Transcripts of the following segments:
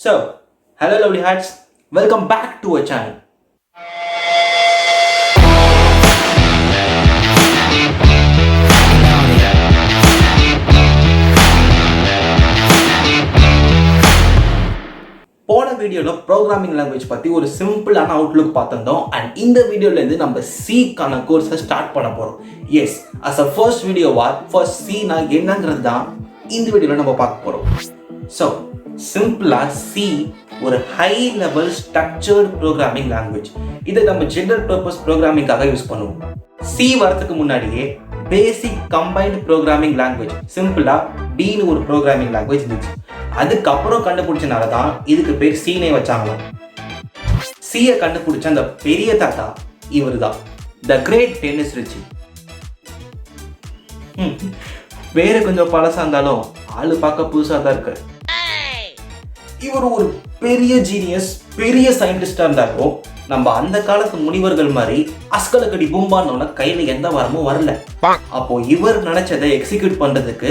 So, hello lovely hearts, welcome back to our channel. போன வீடியோல programming language பத்தி ஒரு சிம்பிளான அவுட்லுக் பார்த்திருந்தோம் அண்ட் இந்த வீடியோல இருந்து நம்ம C கான கோர்ஸை ஸ்டார்ட் பண்ண போறோம். எஸ், அஸ் அ ஃபர்ஸ்ட் வீடியோவா ஃபர்ஸ்ட் C னா என்னங்கிறது தான் இந்த வீடியோல நம்ம பார்க்க போறோம். ஸோ சிம்பிளா C ஒரு high level structured programming language. இதை நம்ம ஜெனரல் பர்பஸ் ப்ரோக்ராமிங்காக யூஸ் பண்ணுவோம். C வரதுக்கு முன்னாடியே பேசிக் கம்பைன்ட் ப்ரோக்ராமிங் லாங்குவேஜ் சிம்பிளா Bன்னு ஒரு ப்ரோக்ராமிங் லாங்குவேஜ் இருந்துச்சு. அதுக்கப்புறம் கண்டுபிடிச்சனால தான் இதுக்கு பேர் சீனே வச்சாங்களாம். சியை கண்டுபிடிச்ச அந்த பெரிய தாத்தா இவர் தான், த கிரேட் டென்னிஸ் ரிச்சி. பேரு கொஞ்சம் பழசா இருந்தாலும் ஆளு பார்க்க புதுசா தான் இருக்கு. இவர் ஒரு பெரிய ஜீனியஸ், பெரிய சயின்டிஸ்டா இருந்தாலும் நம்ம அந்த காலத்து முனிவர்கள் மாதிரி அஸ்கலக்கடி பூம்பான்னு கையில எந்த வரமும் வரல. அப்போ இவர் நினைச்சதை எக்ஸிக்யூட் பண்றதுக்கு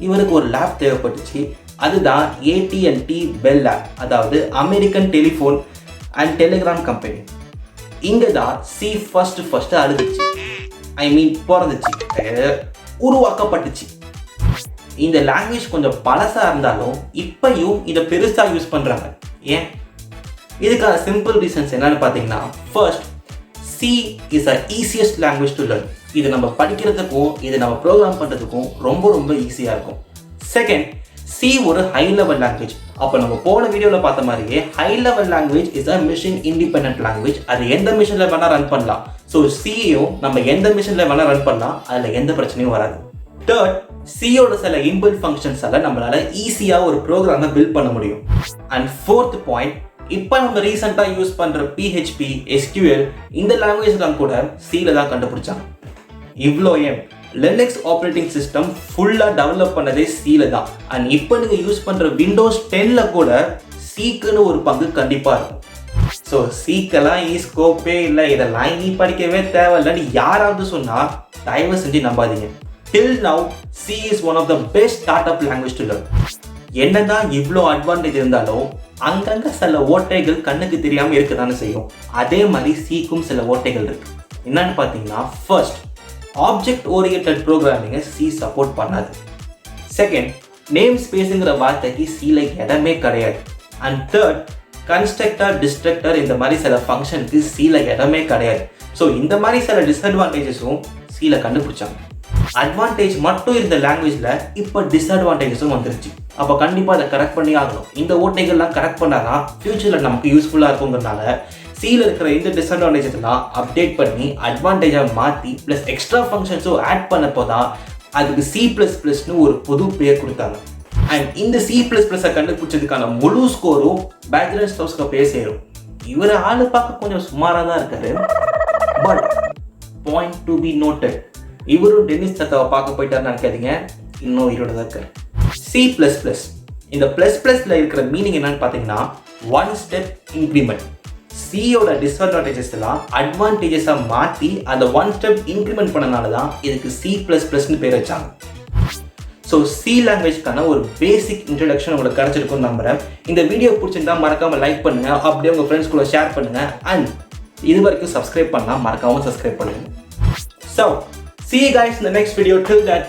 இவருக்கு ஒரு லேப் தேவைப்பட்டுச்சு. அதுதான் AT&T பெல் லேப், அதாவது American telephone and Telegram company. இங்கே தான் C ஃபர்ஸ்ட் அழுதுச்சு, பிறந்துச்சு, உருவாக்கப்பட்டுச்சு. இந்த லாங்குவேஜ் கொஞ்சம் பழசா இருந்தாலும் இப்பயும் இதை பெருசா யூஸ் பண்றாங்க. ஏன்? இதுக்கான சிம்பிள் ரீசன்ஸ் என்னன்னு பார்த்தீங்கன்னா, first, C is a easiest language to learn. இது நம்ம படிக்கிறதுக்கும் இது நம்ம ப்ரோக்ராம் பண்ணுறதுக்கும் ரொம்ப ஈஸியாக இருக்கும். செகண்ட், C ஒரு ஹை லெவல் லாங்குவேஜ். அப்போ நம்ம போன வீடியோவில் பார்த்த மாதிரியே high level language is a machine independent language. அது எந்த மிஷினில் வேணால் ரன் பண்ணலாம். ஸோ சியும் நம்ம எந்த மிஷினில் வேணால் ரன் பண்ணலாம், அதில் எந்த பிரச்சனையும் வராது. தேர்ட், சியோட சில இன்பில்ட் ஃபங்க்ஷன்ஸால் நம்மளால ஈஸியாக ஒரு ப்ரோக்ராமை பில்ட் பண்ண முடியும். அண்ட் ஃபோர்த் பாயிண்ட், இப்போ நம்ம ரீசெண்டாக யூஸ் பண்ணுற PHP, SQL இந்த லாங்குவேஜ்லாம் கூட சியில் தான் கண்டுபிடிச்சாங்க. இவ்வளோ ஏன், லினக்ஸ் ஆப்ரேட்டிங் சிஸ்டம் ஃபுல்லாக டெவலப் பண்ணதே சியில் தான். அண்ட் இப்போ நீங்கள் யூஸ் பண்ணுற விண்டோஸ் 10ல கூட சிக்குன்னு ஒரு பங்கு கண்டிப்பாக இருக்கும். ஸோ சிக்கெல்லாம் ஸ்கோப்பே இல்லை, இதெல்லாம் நீ படிக்கவே தேவையில்லைன்னு யாராவது சொன்னால் தயவு செஞ்சு நம்பாதீங்க. Till now, C is one of the best startup language to learn. என்னதான் இவ்வளோ அட்வான்டேஜ் இருந்தாலும் அங்கங்கே சில ஓட்டைகள் கண்ணுக்கு தெரியாமல் இருக்கதானே செய்யும். அதே மாதிரி சிக்கும் சில ஓட்டைகள் இருக்கு. என்னன்னு பார்த்தீங்கன்னா, ஃபர்ஸ்ட், ஆப்ஜெக்ட் ஓரியன்டட் ப்ரோக்ராமிங்கை C சப்போர்ட் பண்ணாது. செகண்ட், நேம் ஸ்பேஸுங்கிற வார்த்தைக்கு சில இடமே கிடையாது. அண்ட் தேர்ட், கன்ஸ்ட்ரக்டர், டிஸ்ட்ரக்டர் இந்த மாதிரி சில ஃபங்க்ஷனுக்கு சில இடமே கிடையாது. ஸோ இந்த மாதிரி சில டிஸ்அட்வான்டேஜஸும் சில கண்டுபிடிச்சாங்க. அட்வான்டேஜ் மட்டும் இருந்த லாங்குவேஜில் இப்போ டிஸ்அட்வான்டேஜஸும் வந்துருச்சு. அப்போ கண்டிப்பாக அதை கரெக்ட் பண்ணி ஆகணும். இந்த ஓட்டைகள்லாம் கரெக்ட் பண்ணாதான் ஃபியூச்சரில் நமக்கு யூஸ்ஃபுல்லாக இருக்குங்கிறதுனால சியில் இருக்கிற இந்த டிஸ்அட்வான்டேஜஸ்லாம் அப்டேட் பண்ணி அட்வான்டேஜாக மாற்றி ப்ளஸ் எக்ஸ்ட்ரா ஃபங்க்ஷன்ஸும் ஆட் பண்ணப்போ தான் அதுக்கு C++ன்னு ஒரு புது பேர் கொடுத்தாங்க. அண்ட் இந்த C++ஐ கண்டுபிடிச்சதுக்கான முழு ஸ்கோரும் பேச்சுலர் ஸ்டோஸ்க்கு பேர் சேரும். இவர் ஆளு பார்க்க கொஞ்சம் சுமாராக தான் இருக்காரு. But point to be noted, இவரும் டென்னிஸ் தாத்தாவை பார்க்க போயிட்டாருன்னு நினைக்காதீங்க, இன்னும் இவரோட தான் இருக்காரு. C++, இந்த ++ல இருக்கிற மீனிங் என்னன்னு பார்த்தீங்கன்னா, ஒன் ஸ்டெப் இன்க்ரிமெண்ட். சியோட டிஸ்அட்வான்டேஜஸ் எல்லாம் அட்வான்டேஜஸாக மாற்றி அந்த ஒன் ஸ்டெப் இன்க்ரிமெண்ட் பண்ணனால தான் இதுக்கு C++ன்னு பேர் வச்சாங்க. ஸோ C லாங்குவேஜ்க்கான ஒரு பேசிக் இன்ட்ரடக்ஷன் உங்களுக்கு கிடைச்சிருக்கும்னு நம்புறேன். இந்த வீடியோ பிடிச்சிருந்தா மறக்காம லைக் பண்ணுங்க, அப்படியே உங்கள் ஃப்ரெண்ட்ஸ் கூட ஷேர் பண்ணுங்க. அண்ட் இது வரைக்கும் சப்ஸ்கிரைப் பண்ணால் மறக்காம சப்ஸ்கிரைப் பண்ணுங்க. So see you guys in the next video. Till then,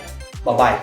bye bye.